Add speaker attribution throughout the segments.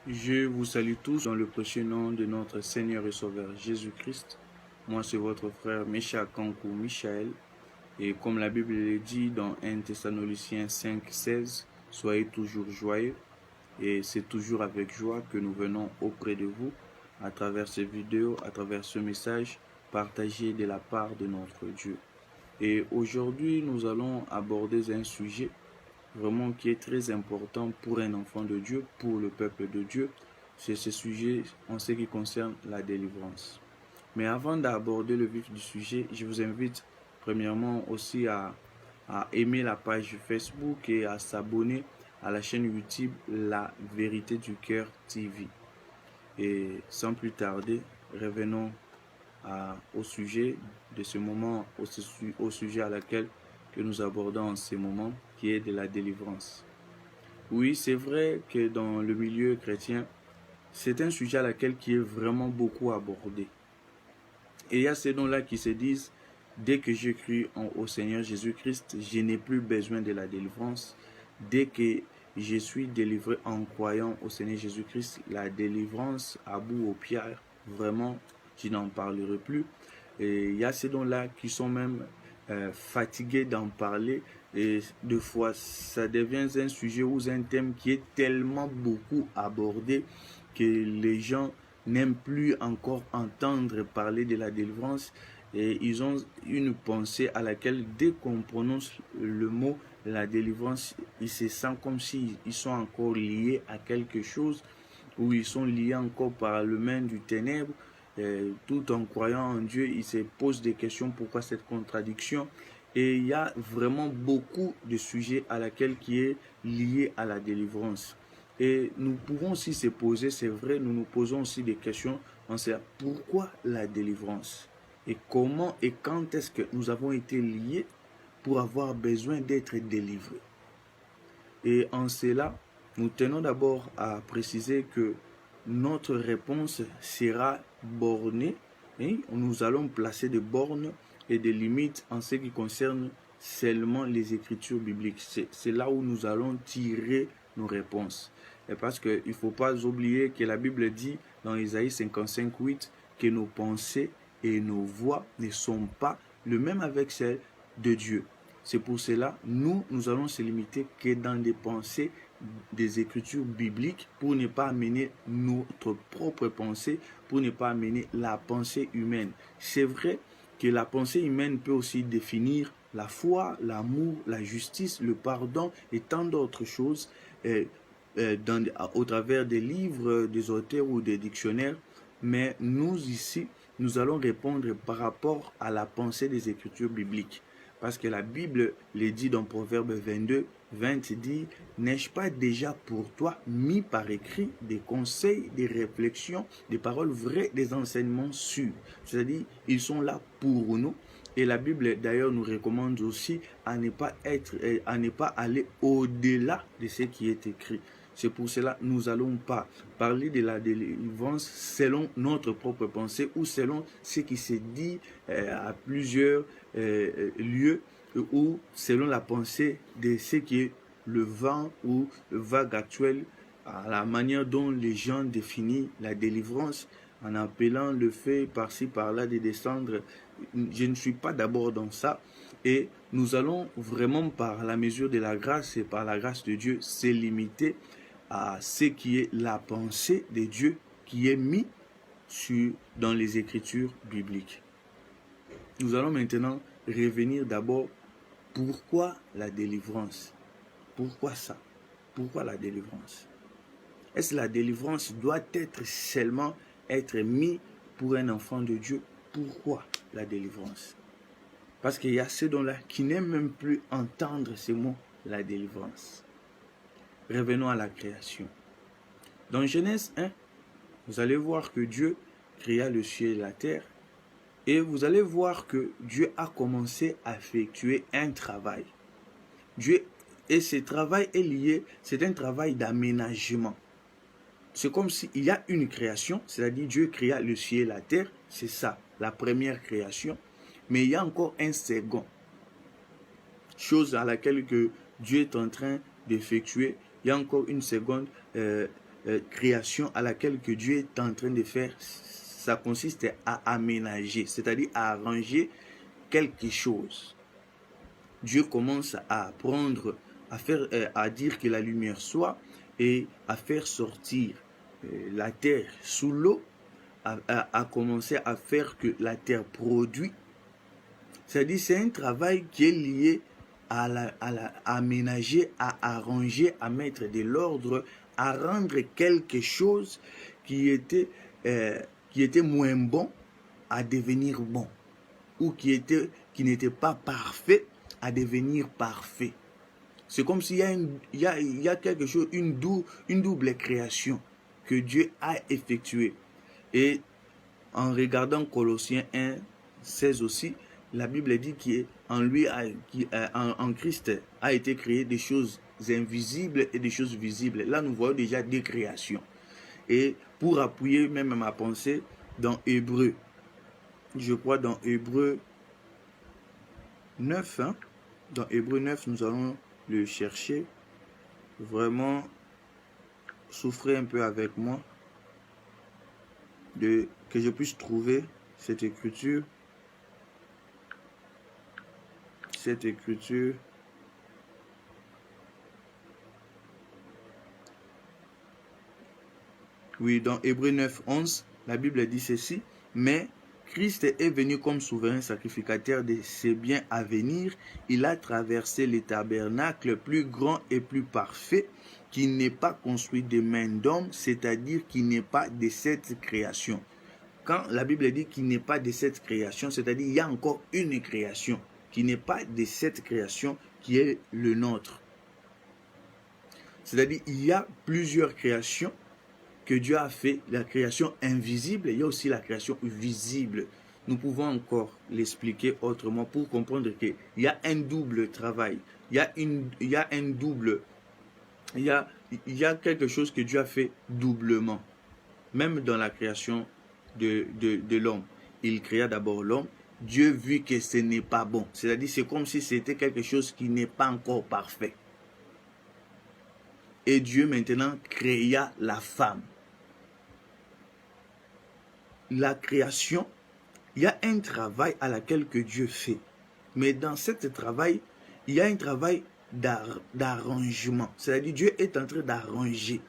Speaker 1: Je vous salue tous dans le précieux nom de notre Seigneur et Sauveur Jésus-Christ. Moi, c'est votre frère Mesha Kankou Michael. Et comme la Bible le dit dans 1 Thessaloniciens 5,16, soyez toujours joyeux. Et c'est toujours avec joie que nous venons auprès de vous à travers ces vidéos, à travers ce message partagé de la part de notre Dieu. Et aujourd'hui, nous allons aborder un sujet vraiment qui est très important pour un enfant de Dieu, pour le peuple de Dieu. C'est ce sujet en ce qui concerne la délivrance. Mais avant d'aborder le vif du sujet, je vous invite premièrement aussi à aimer la page Facebook et à s'abonner à la chaîne YouTube La Vérité du Cœur TV. Et sans plus tarder, revenons au sujet de ce moment, au sujet à laquelle que nous abordons en ce moment, qui est de la délivrance. Oui, c'est vrai que dans le milieu chrétien, c'est un sujet à laquelle qui est vraiment beaucoup abordé. Et il y a ces dons-là qui se disent, dès que j'ai cru au Seigneur Jésus-Christ, je n'ai plus besoin de la délivrance. Dès que je suis délivré en croyant au Seigneur Jésus-Christ, la délivrance à bout aux pierres, vraiment, je n'en parlerai plus. Et il y a ces dons-là qui sont même fatigués d'en parler. Et deux fois, ça devient un sujet ou un thème qui est tellement beaucoup abordé que les gens n'aiment plus encore entendre parler de la délivrance. Et ils ont une pensée à laquelle, dès qu'on prononce le mot la délivrance, ils se sentent comme s'ils sont encore liés à quelque chose, ou ils sont liés encore par le main du ténèbre. Tout en croyant en Dieu, ils se posent des questions, pourquoi cette contradiction? Et il y a vraiment beaucoup de sujets à laquelle qui est lié à la délivrance. Et nous pouvons aussi se poser, c'est vrai, nous nous posons aussi des questions. On sait pourquoi la délivrance? Et comment et quand est-ce que nous avons été liés pour avoir besoin d'être délivrés? Et en cela, nous tenons d'abord à préciser que notre réponse sera bornée. Et nous allons placer des bornes et des limites en ce qui concerne seulement les écritures bibliques. C'est là où nous allons tirer nos réponses. Et parce qu'il ne faut pas oublier que la Bible dit dans Isaïe 55:8 que nos pensées et nos voix ne sont pas le même avec celles de Dieu. C'est pour cela, nous allons se limiter que dans des pensées des écritures bibliques pour ne pas amener notre propre pensée, pour ne pas amener la pensée humaine. C'est vrai que la pensée humaine peut aussi définir la foi, l'amour, la justice, le pardon et tant d'autres choses au travers des livres, des auteurs ou des dictionnaires. Mais nous ici, nous allons répondre par rapport à la pensée des écritures bibliques. Parce que la Bible le dit dans Proverbe 22:20 dit « N'ai-je pas déjà pour toi mis par écrit des conseils, des réflexions, des paroles vraies, des enseignements sûrs ?» C'est-à-dire, ils sont là pour nous. Et la Bible d'ailleurs nous recommande aussi à ne pas aller au-delà de ce qui est écrit. C'est pour cela que nous n'allons pas parler de la délivrance selon notre propre pensée ou selon ce qui se dit à plusieurs lieux ou selon la pensée de ce qui est le vent ou le vague actuel, à la manière dont les gens définissent la délivrance en appelant le fait par-ci par-là de descendre. Je ne suis pas d'abord dans ça. Et nous allons vraiment par la mesure de la grâce et par la grâce de Dieu se limiter à ce qui est la pensée de Dieu qui est mis dans les écritures bibliques. Nous allons maintenant revenir d'abord pourquoi la délivrance? Pourquoi ça? Pourquoi la délivrance? Est-ce que la délivrance doit seulement être mise pour un enfant de Dieu? Pourquoi la délivrance? Parce qu'il y a ceux dont-là qui n'aiment même plus entendre ces mots, la délivrance. Revenons à la création. Dans Genèse 1, vous allez voir que Dieu créa le ciel et la terre. Et vous allez voir que Dieu a commencé à effectuer un travail. Et ce travail est lié, c'est un travail d'aménagement. C'est comme s'il y a une création, c'est-à-dire Dieu créa le ciel et la terre, c'est ça, la première création. Mais il y a encore un second, chose à laquelle que Dieu est en train d'effectuer. Il y a encore une seconde création à laquelle que Dieu est en train de faire, ça consiste à aménager, c'est-à-dire à arranger quelque chose. Dieu commence à prendre, à dire que la lumière soit et à faire sortir la terre sous l'eau, à commencer à faire que la terre produit. C'est-à-dire c'est un travail qui est lié à aménager, à arranger, à mettre de l'ordre, à rendre quelque chose qui était moins bon à devenir bon, ou qui n'était pas parfait à devenir parfait. C'est comme s'il y a quelque chose, une double création que Dieu a effectuée. Et en regardant Colossiens 1, 16 aussi, la Bible dit qu'en Christ a été créé des choses invisibles et des choses visibles. Là, nous voyons déjà des créations. Et pour appuyer même ma pensée, dans Hébreu, je crois dans Hébreu 9, dans Hébreu 9, nous allons le chercher. Vraiment, souffrez un peu avec moi que je puisse trouver cette écriture. Oui, dans Hébreux 9, 11, la Bible dit ceci. Mais Christ est venu comme souverain sacrificateur de ses biens à venir. Il a traversé les tabernacles plus grand et plus parfait, qui n'est pas construit de main d'homme, c'est-à-dire qui n'est pas de cette création. Quand la Bible dit qu'il n'est pas de cette création, c'est-à-dire qu'il y a encore une création qui n'est pas de cette création qui est le nôtre. C'est-à-dire qu'il y a plusieurs créations que Dieu a fait, la création invisible, il y a aussi la création visible. Nous pouvons encore l'expliquer autrement pour comprendre qu'il y a un double travail, il y a quelque chose que Dieu a fait doublement. Même dans la création de l'homme, il créa d'abord l'homme. Dieu vit que ce n'est pas bon. C'est-à-dire c'est comme si c'était quelque chose qui n'est pas encore parfait. Et Dieu maintenant créa la femme. La création, il y a un travail à laquelle que Dieu fait. Mais dans ce travail, il y a un travail d'arrangement. C'est-à-dire Dieu est en train d'arranger,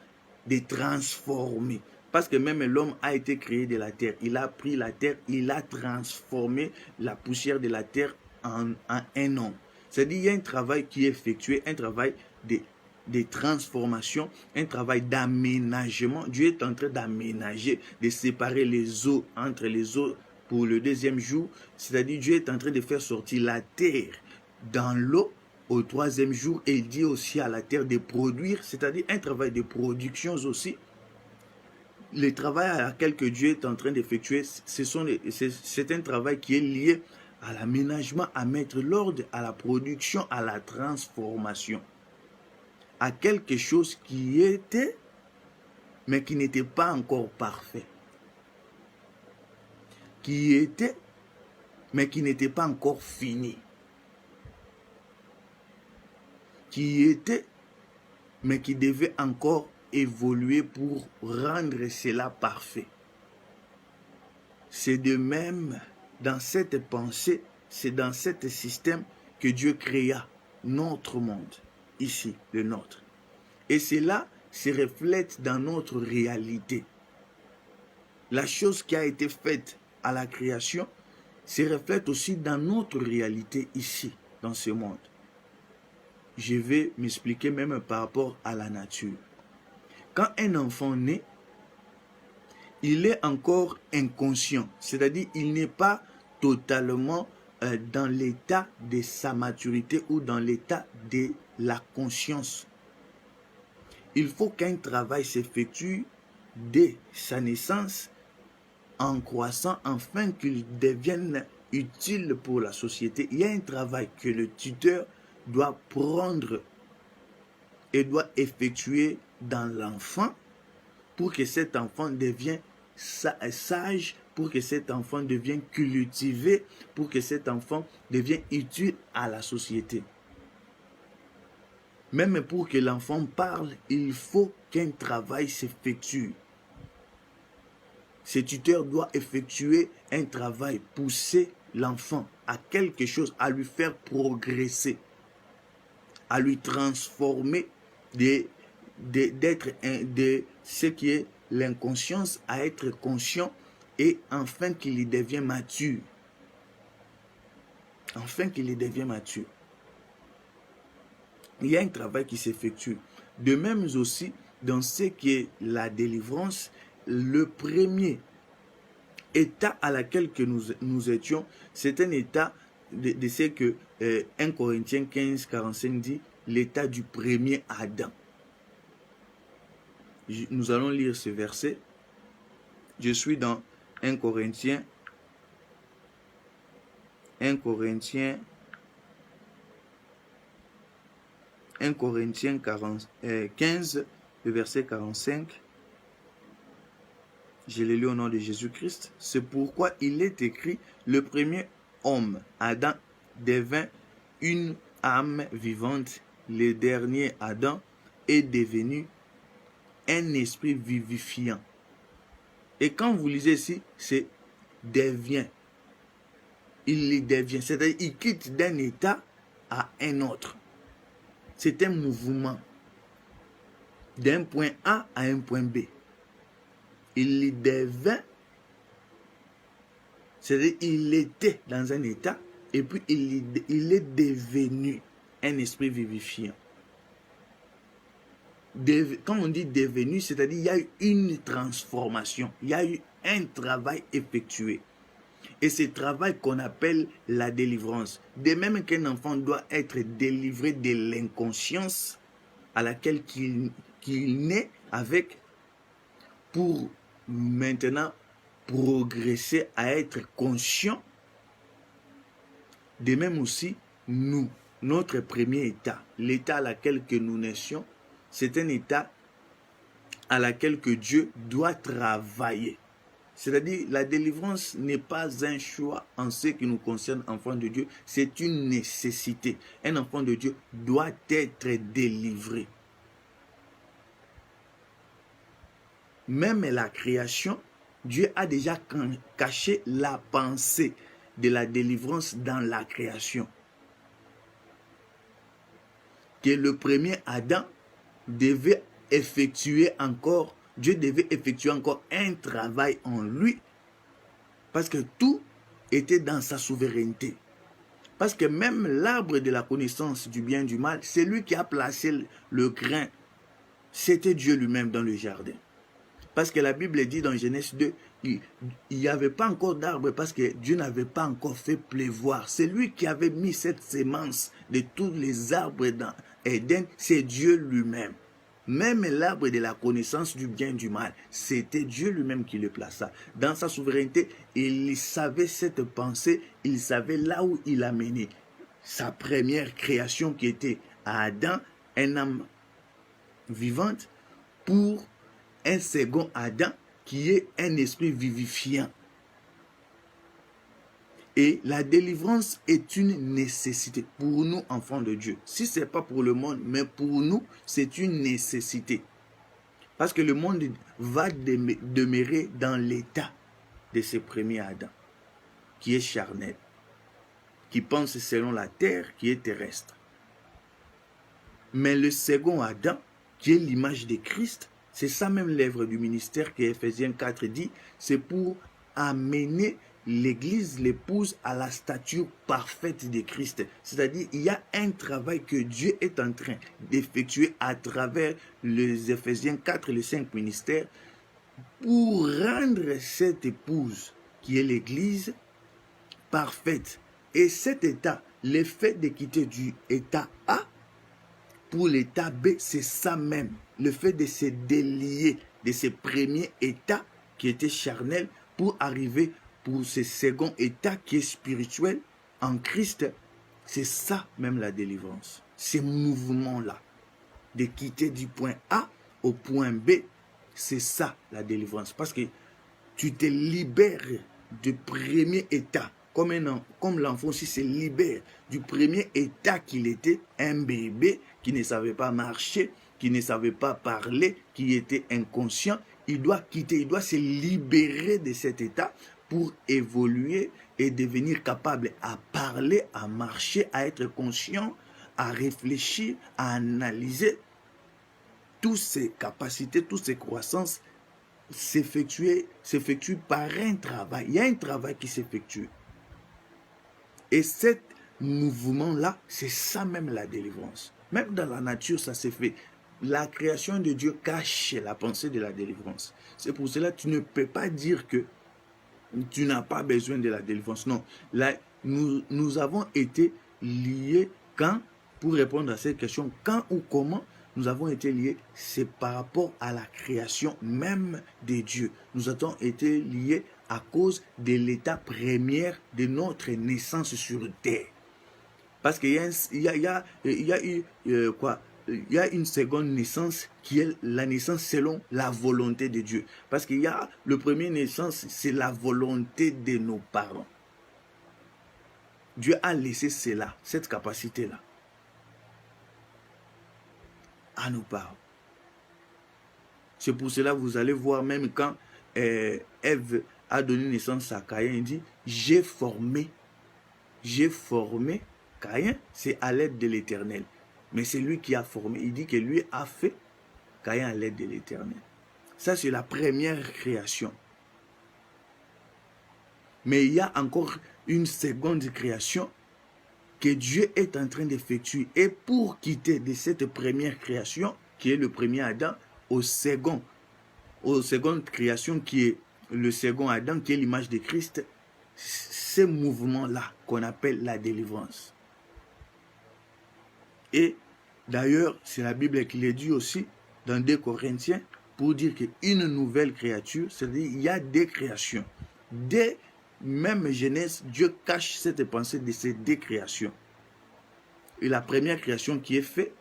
Speaker 1: de transformer. Parce que même l'homme a été créé de la terre. Il a pris la terre, il a transformé la poussière de la terre en un homme. C'est-à-dire qu'il y a un travail qui est effectué, un travail de transformation, un travail d'aménagement. Dieu est en train d'aménager, de séparer les eaux entre les eaux pour le deuxième jour. C'est-à-dire Dieu est en train de faire sortir la terre dans l'eau au troisième jour. Et il dit aussi à la terre de produire, c'est-à-dire un travail de production aussi. Le travail à laquelle que Dieu est en train d'effectuer, c'est un travail qui est lié à l'aménagement, à mettre l'ordre, à la production, à la transformation, à quelque chose qui était, mais qui n'était pas encore parfait. Qui était, mais qui n'était pas encore fini. Qui était, mais qui devait encore évoluer pour rendre cela parfait. C'est de même dans cette pensée, c'est dans ce système que Dieu créa notre monde, ici, le nôtre. Et cela se reflète dans notre réalité. La chose qui a été faite à la création se reflète aussi dans notre réalité ici, dans ce monde. Je vais m'expliquer même par rapport à la nature. Quand un enfant naît, il est encore inconscient, c'est-à-dire il n'est pas totalement dans l'état de sa maturité ou dans l'état de la conscience. Il faut qu'un travail s'effectue dès sa naissance en croissant afin qu'il devienne utile pour la société. Il y a un travail que le tuteur doit prendre et doit effectuer dans l'enfant pour que cet enfant devienne sage, pour que cet enfant devienne cultivé, pour que cet enfant devienne utile à la société. Même pour que l'enfant parle, il faut qu'un travail s'effectue. Ce tuteur doit effectuer un travail, pousser l'enfant à quelque chose, à lui faire progresser, à lui transformer d'être de ce qui est l'inconscience à être conscient et enfin qu'il y devient mature. Enfin qu'il y devient mature. Il y a un travail qui s'effectue. De même aussi, dans ce qui est la délivrance, le premier état à laquelle que nous étions, c'est un état de ce que 1 Corinthiens 15, 45 dit, l'état du premier Adam. Nous allons lire ce verset. Je suis dans 1 Corinthiens 15, le verset 45. Je l'ai lu au nom de Jésus-Christ. C'est pourquoi il est écrit, le premier homme, Adam, devint une âme vivante. Le dernier Adam est devenu un esprit vivifiant. Et quand vous lisez ici, c'est devient. Il y devient. C'est-à-dire, il quitte d'un état à un autre. C'est un mouvement. D'un point A à un point B. Il y devint. C'est-à-dire, il était dans un état et puis il est devenu un esprit vivifiant. Quand on dit devenu, c'est-à-dire il y a eu une transformation, il y a eu un travail effectué. Et ce travail qu'on appelle la délivrance. De même qu'un enfant doit être délivré de l'inconscience à laquelle qu'il naît avec pour maintenant progresser à être conscient. De même aussi, notre premier état, l'état à laquelle que nous naissions, c'est un état à laquelle que Dieu doit travailler. C'est-à-dire, la délivrance n'est pas un choix en ce qui nous concerne, enfants de Dieu, c'est une nécessité. Un enfant de Dieu doit être délivré. Même la création, Dieu a déjà caché la pensée de la délivrance dans la création. Que le premier Adam devait effectuer encore, Dieu devait effectuer encore un travail en lui, parce que tout était dans sa souveraineté. Parce que même l'arbre de la connaissance du bien et du mal, c'est lui qui a placé le grain. C'était Dieu lui-même dans le jardin. Parce que la Bible dit dans Genèse 2, il n'y avait pas encore d'arbre parce que Dieu n'avait pas encore fait pleuvoir. C'est lui qui avait mis cette sémence de tous les arbres dans Éden, c'est Dieu lui-même. Même l'arbre de la connaissance du bien et du mal, c'était Dieu lui-même qui le plaça. Dans sa souveraineté, il savait cette pensée, il savait là où il a mené sa première création qui était à Adam, un âme vivante, pour un second Adam qui est un esprit vivifiant. Et la délivrance est une nécessité pour nous, enfants de Dieu. Si ce n'est pas pour le monde, mais pour nous, c'est une nécessité. Parce que le monde va demeurer dans l'état de ce premier Adam, qui est charnel, qui pense selon la terre, qui est terrestre. Mais le second Adam, qui est l'image de Christ, c'est ça même l'œuvre du ministère que Ephésiens 4 dit, c'est pour amener l'Église, l'épouse, à la stature parfaite de Christ. C'est-à-dire, il y a un travail que Dieu est en train d'effectuer à travers les Ephésiens 4 et les 5 ministères pour rendre cette épouse, qui est l'Église, parfaite. Et cet état, le fait de quitter du état A pour l'état B, c'est ça même. Le fait de se délier de ce premier état qui était charnel pour arriver pour ce second état qui est spirituel en Christ, c'est ça même la délivrance. Ces mouvements-là, de quitter du point A au point B, c'est ça la délivrance. Parce que tu te libères du premier état, comme l'enfant aussi se libère du premier état qu'il était, un bébé qui ne savait pas marcher, qui ne savait pas parler, qui était inconscient. Il doit quitter, il doit se libérer de cet état pour évoluer et devenir capable à parler, à marcher, à être conscient, à réfléchir, à analyser. Toutes ces capacités, toutes ces croissances s'effectuent par un travail. Il y a un travail qui s'effectue. Et ce mouvement-là, c'est ça même la délivrance. Même dans la nature, ça s'est fait. La création de Dieu cache la pensée de la délivrance. C'est pour cela que tu ne peux pas dire que tu n'as pas besoin de la délivrance. Non, là, nous avons été liés quand, pour répondre à cette question, quand ou comment nous avons été liés, c'est par rapport à la création même de Dieu. Nous avons été liés à cause de l'état premier de notre naissance sur terre. Parce qu'il y a une seconde naissance qui est la naissance selon la volonté de Dieu. Parce qu'il y a le premier naissance, c'est la volonté de nos parents. Dieu a laissé cela, cette capacité-là, à nos parents. C'est pour cela que vous allez voir même quand Ève a donné naissance à Caïn, il dit « J'ai formé Caïn, c'est à l'aide de l'Éternel. » Mais c'est lui qui a formé. Il dit que lui a fait Caïn à l'aide de l'Éternel. Ça, c'est la première création. Mais il y a encore une seconde création que Dieu est en train d'effectuer. Et pour quitter de cette première création, qui est le premier Adam, aux seconde création qui est le second Adam, qui est l'image de Christ, ce mouvement-là qu'on appelle la délivrance. Et d'ailleurs, c'est la Bible qui le dit aussi dans 2 Corinthiens pour dire qu'une nouvelle créature, c'est-à-dire il y a des créations. Dès même Genèse, Dieu cache cette pensée de ces deux créations. Et la première création qui est faite,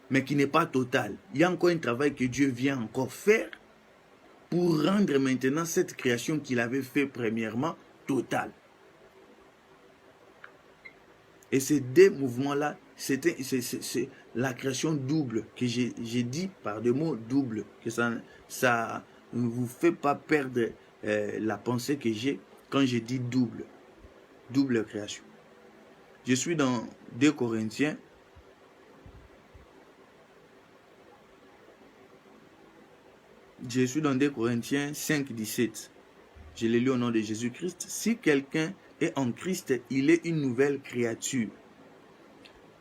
Speaker 1: mais qui n'est pas totale. Il y a encore un travail que Dieu vient encore faire pour rendre maintenant cette création qu'il avait fait premièrement totale. Et ces deux mouvements-là, c'est la création double, que j'ai dit par des mots double, que ça ne vous fait pas perdre la pensée que j'ai quand je dis double création. Je suis dans 2 Corinthiens. Je suis dans 2 Corinthiens 5, 17. Je l'ai lu au nom de Jésus-Christ. Si quelqu'un est en Christ, il est une nouvelle créature.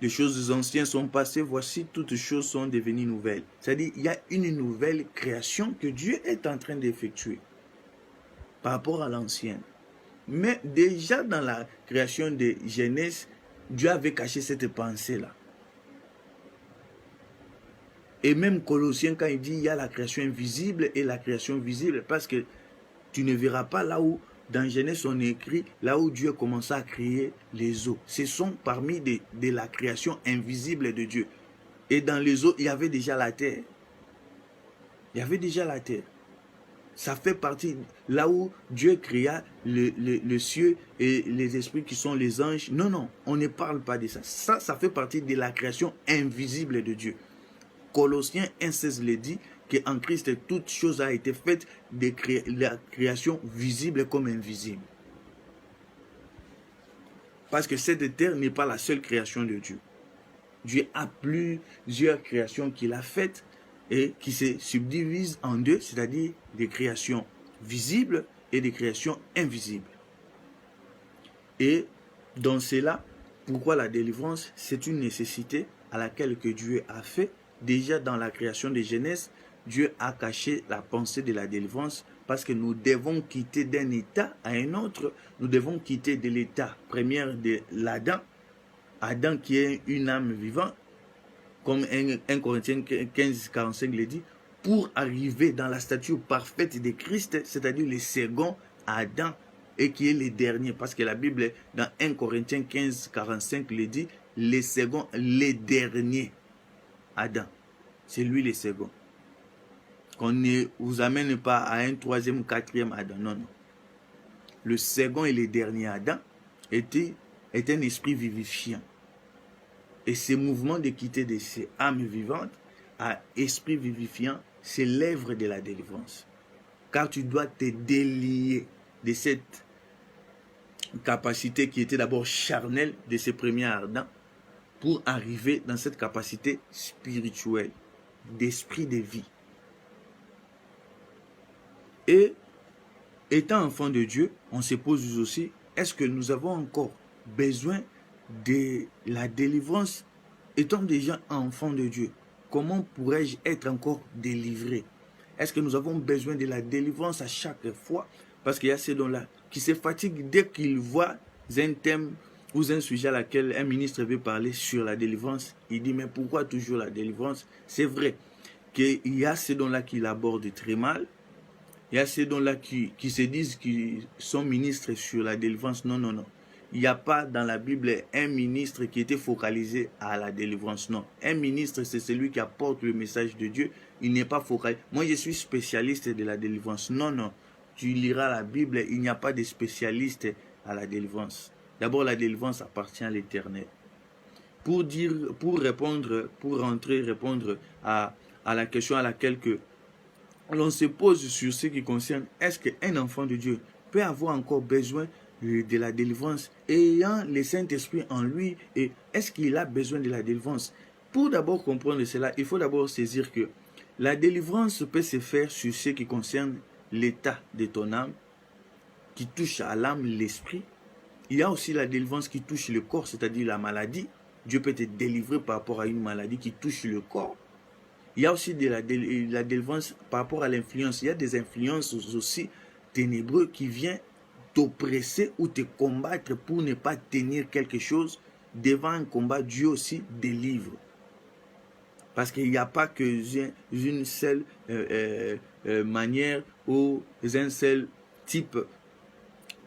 Speaker 1: Les choses anciennes sont passées, voici toutes choses sont devenues nouvelles. C'est-à-dire, il y a une nouvelle création que Dieu est en train d'effectuer par rapport à l'ancienne. Mais déjà dans la création de Genèse, Dieu avait caché cette pensée-là. Et même Colossiens, quand il dit il y a la création invisible et la création visible, parce que tu ne verras pas là où, dans Genèse, on écrit, là où Dieu commença à créer les eaux. Ce sont parmi de la création invisible de Dieu. Et dans les eaux, il y avait déjà la terre. Il y avait déjà la terre. Ça fait partie, là où Dieu créa le ciel et les esprits qui sont les anges. Non, non, on ne parle pas de ça. Ça fait partie de la création invisible de Dieu. Colossiens 1,16 le dit qu'en Christ, toute chose a été faite de la création visible comme invisible. Parce que cette terre n'est pas la seule création de Dieu. Dieu a plusieurs créations qu'il a faites et qui se subdivisent en deux, c'est-à-dire des créations visibles et des créations invisibles. Et dans cela, pourquoi la délivrance? C'est une nécessité à laquelle que Dieu a fait. Déjà dans la création de Genèse, Dieu a caché la pensée de la délivrance parce que nous devons quitter d'un état à un autre. Nous devons quitter de l'état premier de l'Adam, Adam qui est une âme vivante, comme 1 Corinthiens 15, 45 le dit, pour arriver dans la stature parfaite de Christ, c'est-à-dire le second Adam, et qui est le dernier, parce que la Bible, dans 1 Corinthiens 15, 45 le dit, le second, le dernier Adam. C'est lui le second. Qu'on ne vous amène pas à un troisième ou quatrième Adam. Non, non. Le second et le dernier Adam était un esprit vivifiant. Et ces mouvements de quitter de ces âmes vivantes à esprit vivifiant, c'est l'œuvre de la délivrance. Car tu dois te délier de cette capacité qui était d'abord charnelle de ces premiers ardents pour arriver dans cette capacité spirituelle, d'esprit de vie. Et étant enfant de Dieu, on se pose aussi, est-ce que nous avons encore besoin de la délivrance? Étant déjà enfant de Dieu, comment pourrais-je être encore délivré? Est-ce que nous avons besoin de la délivrance à chaque fois? Parce qu'il y a ces dons-là qui se fatiguent dès qu'ils voient un thème ou un sujet à laquelle un ministre veut parler sur la délivrance. Il dit, mais pourquoi toujours la délivrance? C'est vrai qu'il y a ces dons-là qui l'abordent très mal. Il y a ces dons-là qui se disent qu'ils sont ministres sur la délivrance. Non, non, non. Il n'y a pas dans la Bible un ministre qui était focalisé à la délivrance. Non. Un ministre, c'est celui qui apporte le message de Dieu. Il n'est pas focalisé. Moi, je suis spécialiste de la délivrance. Non, non. Tu liras la Bible, il n'y a pas de spécialiste à la délivrance. D'abord, la délivrance appartient à l'Éternel. Pour répondre à la question à laquelle l'on se pose sur ce qui concerne, est-ce qu'un enfant de Dieu peut avoir encore besoin de la délivrance ayant le Saint-Esprit en lui, et est-ce qu'il a besoin de la délivrance? Pour d'abord comprendre cela, il faut d'abord saisir que la délivrance peut se faire sur ce qui concerne l'état de ton âme, qui touche à l'âme, l'esprit. Il y a aussi la délivrance qui touche le corps, c'est-à-dire la maladie. Dieu peut te délivrer par rapport à une maladie qui touche le corps. Il y a aussi la délivrance par rapport à l'influence. Il y a des influences aussi ténébreuses qui viennent t'oppresser ou te combattre pour ne pas tenir quelque chose. Devant un combat, Dieu aussi délivre. Parce qu'il n'y a pas qu'une seule manière ou un seul type,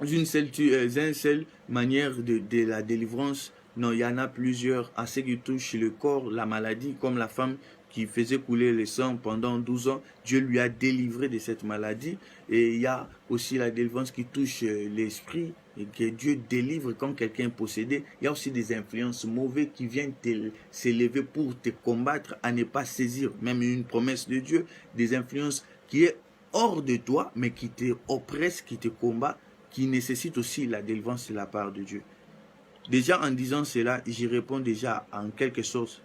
Speaker 1: une seule manière de la délivrance. Non, il y en a plusieurs. À ce qui touche le corps, la maladie, comme la femme qui faisait couler le sang pendant 12 ans, Dieu lui a délivré de cette maladie. Et il y a aussi la délivrance qui touche l'esprit, et que Dieu délivre quand quelqu'un est possédé. Il y a aussi des influences mauvaises qui viennent s'élever pour te combattre à ne pas saisir même une promesse de Dieu. Des influences qui est hors de toi, mais qui te oppressent, qui te combattent, qui nécessitent aussi la délivrance de la part de Dieu. Déjà en disant cela, j'y réponds déjà en quelque sorte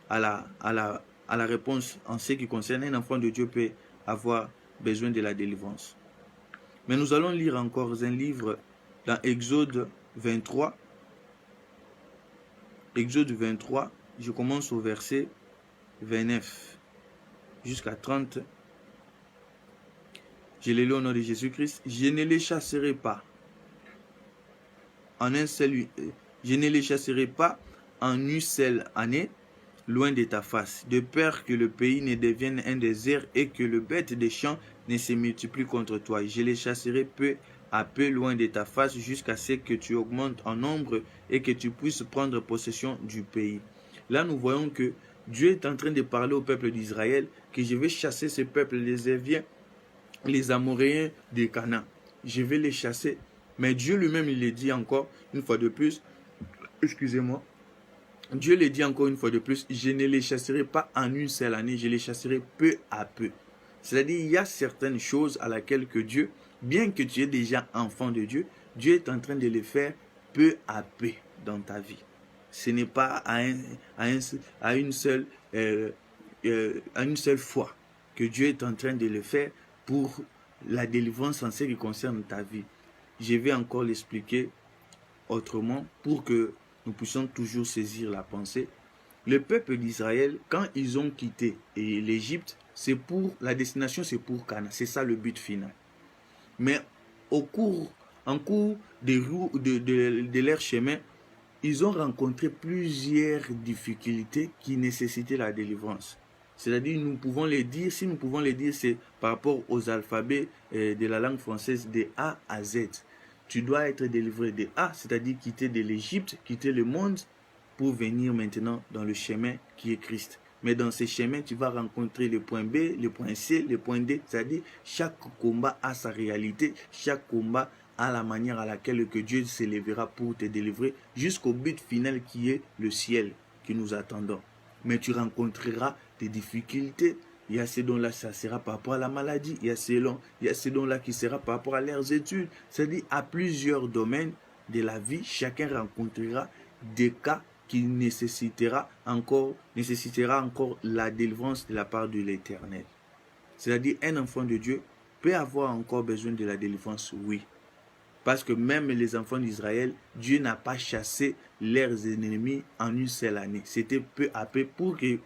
Speaker 1: à la réponse en ce qui concerne un enfant de Dieu peut avoir besoin de la délivrance. Mais nous allons lire encore un livre dans Exode 23. Exode 23, je commence au verset 29 jusqu'à 30. Je les lis au nom de Jésus-Christ. Je ne les chasserai pas en une seule année loin de ta face, de peur que le pays ne devienne un désert et que le bête des champs ne se multiplie contre toi. Je les chasserai peu à peu loin de ta face jusqu'à ce que tu augmentes en nombre et que tu puisses prendre possession du pays. Là, nous voyons que Dieu est en train de parler au peuple d'Israël que je vais chasser ce peuple, les Héviens, les Amoréens de Canaan. Je vais les chasser. Mais Dieu lui-même, il le dit encore une fois de plus, excusez-moi, Dieu le dit encore une fois de plus, je ne les chasserai pas en une seule année, je les chasserai peu à peu. C'est-à-dire, il y a certaines choses à laquelle que Dieu, bien que tu es déjà enfant de Dieu, Dieu est en train de les faire peu à peu dans ta vie. Ce n'est pas à une seule fois que Dieu est en train de le faire pour la délivrance en ce qui concerne ta vie. Je vais encore l'expliquer autrement pour que nous puissions toujours saisir la pensée. Le peuple d'Israël, quand ils ont quitté l'Égypte, la destination, c'est pour Canaan. C'est ça le but final. Mais en cours de leur chemin, ils ont rencontré plusieurs difficultés qui nécessitaient la délivrance. C'est-à-dire, nous pouvons les dire, si nous pouvons les dire, c'est par rapport aux alphabets de la langue française de A à Z. Tu dois être délivré de A, c'est-à-dire quitter de l'Égypte, quitter le monde, pour venir maintenant dans le chemin qui est Christ. Mais dans ce chemin, tu vas rencontrer le point B, le point C, le point D, c'est-à-dire chaque combat a sa réalité, chaque combat a la manière à laquelle que Dieu s'élèvera pour te délivrer jusqu'au but final qui est le ciel. que nous attendons. Mais tu rencontreras des difficultés. Il y a ces dons-là, ça sera par rapport à la maladie. Il y a ces dons-là qui sera par rapport à leurs études. C'est-à-dire, à plusieurs domaines de la vie, chacun rencontrera des cas qui nécessitera encore la délivrance de la part de l'Éternel. C'est-à-dire, un enfant de Dieu peut avoir encore besoin de la délivrance, oui. Parce que même les enfants d'Israël, Dieu n'a pas chassé leurs ennemis en une seule année. C'était peu à peu pour qu'ils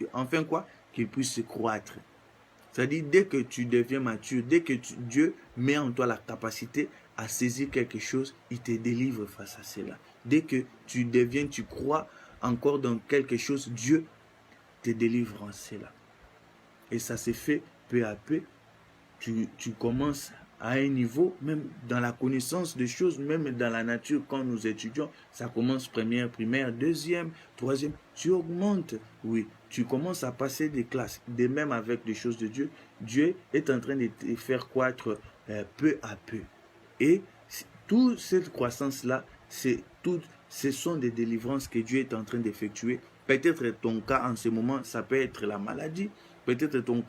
Speaker 1: puissent croître. C'est-à-dire, dès que tu deviens mature, dès que Dieu met en toi la capacité à saisir quelque chose, il te délivre face à cela. Dès que tu crois encore dans quelque chose, Dieu te délivre en cela. Et ça se fait peu à peu. Tu commences à un niveau, même dans la connaissance des choses, même dans la nature, quand nous étudions, ça commence première, primaire, deuxième, troisième, tu augmentes, oui, tu commences à passer des classes, de même avec des choses de Dieu. Dieu est en train de te faire croître peu à peu. Et toute cette croissance-là, ce sont des délivrances que Dieu est en train d'effectuer. Peut-être ton cas en ce moment, ça peut être la maladie. Peut-être ton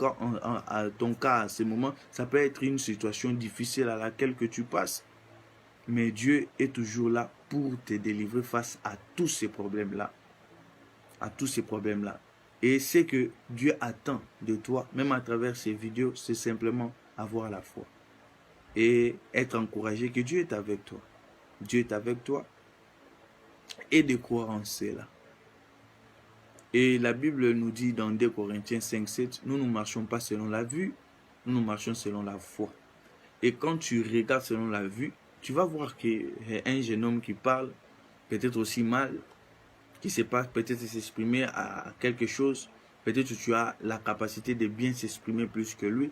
Speaker 1: cas à ce moment, ça peut être une situation difficile à laquelle que tu passes. Mais Dieu est toujours là pour te délivrer face à tous ces problèmes-là. À tous ces problèmes-là. Et ce que Dieu attend de toi, même à travers ces vidéos, c'est simplement avoir la foi. Et être encouragé que Dieu est avec toi. Dieu est avec toi. Et de croire en cela. Et la Bible nous dit dans 2 Corinthiens 5, 7, nous ne marchons pas selon la vue, nous marchons selon la foi. Et quand tu regardes selon la vue, tu vas voir qu'un jeune homme qui parle, peut-être aussi mal, qui ne sait pas peut-être s'exprimer à quelque chose, peut-être que tu as la capacité de bien s'exprimer plus que lui.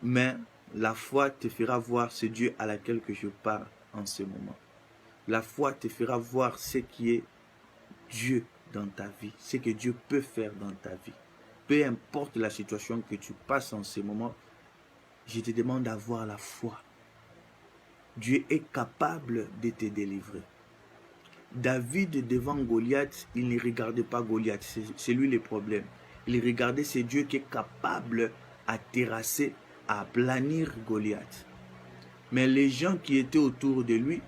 Speaker 1: Mais la foi te fera voir ce Dieu à laquelle que je parle en ce moment. La foi te fera voir ce qui est Dieu dans ta vie, ce que Dieu peut faire dans ta vie. Peu importe la situation que tu passes en ce moment, je te demande d'avoir la foi. Dieu est capable de te délivrer. David devant Goliath, il ne regardait pas Goliath, c'est lui le problème. Il regardait ce Dieu qui est capable à terrasser, à planir Goliath. Mais les gens qui étaient autour de lui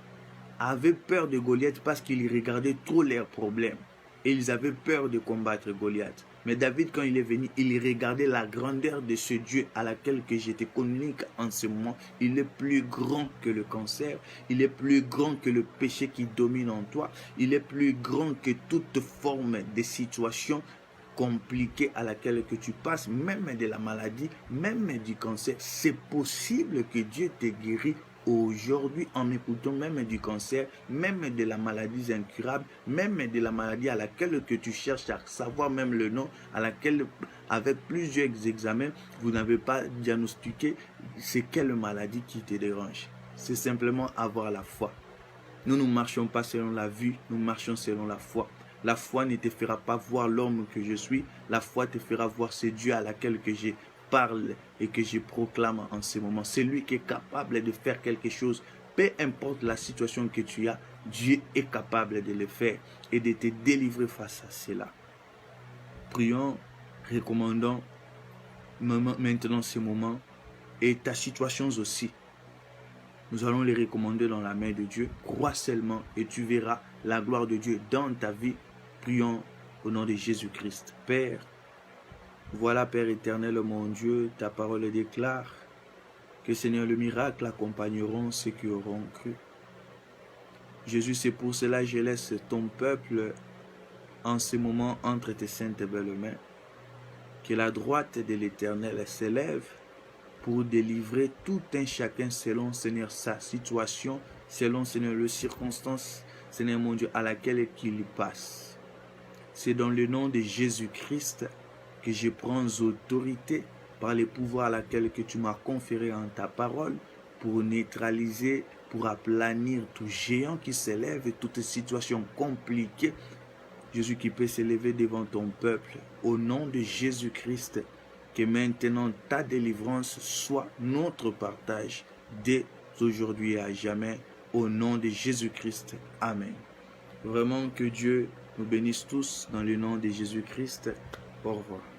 Speaker 1: avaient peur de Goliath parce qu'ils regardaient trop leurs problèmes. Et ils avaient peur de combattre Goliath. Mais David, quand il est venu, il regardait la grandeur de ce Dieu à laquelle que je te communique en ce moment. Il est plus grand que le cancer. Il est plus grand que le péché qui domine en toi. Il est plus grand que toute forme de situation compliquée à laquelle que tu passes, même de la maladie, même du cancer. C'est possible que Dieu te guérisse aujourd'hui en m'écoutant, même du cancer, même de la maladie incurable, même de la maladie à laquelle que tu cherches à savoir même le nom, à laquelle avec plusieurs examens, vous n'avez pas diagnostiqué c'est quelle maladie qui te dérange. C'est simplement avoir la foi. Nous ne marchons pas selon la vue, nous marchons selon la foi. La foi ne te fera pas voir l'homme que je suis, la foi te fera voir ce Dieu à laquelle que j'ai parle et que je proclame en ce moment. C'est lui qui est capable de faire quelque chose. Peu importe la situation que tu as, Dieu est capable de le faire et de te délivrer face à cela. Prions, recommandons maintenant ce moment et ta situation aussi. Nous allons les recommander dans la main de Dieu. Crois seulement et tu verras la gloire de Dieu dans ta vie. Prions au nom de Jésus-Christ. Père, voilà, Père éternel, mon Dieu, ta parole déclare que, Seigneur, le miracle accompagneront ceux qui auront cru. Jésus, c'est pour cela que je laisse ton peuple en ce moment entre tes saintes et belles mains. Que la droite de l'Éternel s'élève pour délivrer tout un chacun selon, Seigneur, sa situation, selon, Seigneur, les circonstances, Seigneur mon Dieu, à laquelle il passe. C'est dans le nom de Jésus-Christ que je prends autorité par les pouvoirs à laquelle que tu m'as conféré en ta parole pour neutraliser, pour aplanir tout géant qui s'élève et toute situation compliquée. Jésus qui peut s'élever devant ton peuple. Au nom de Jésus-Christ, que maintenant ta délivrance soit notre partage dès aujourd'hui et à jamais. Au nom de Jésus-Christ. Amen. Vraiment que Dieu nous bénisse tous dans le nom de Jésus-Christ. Au revoir.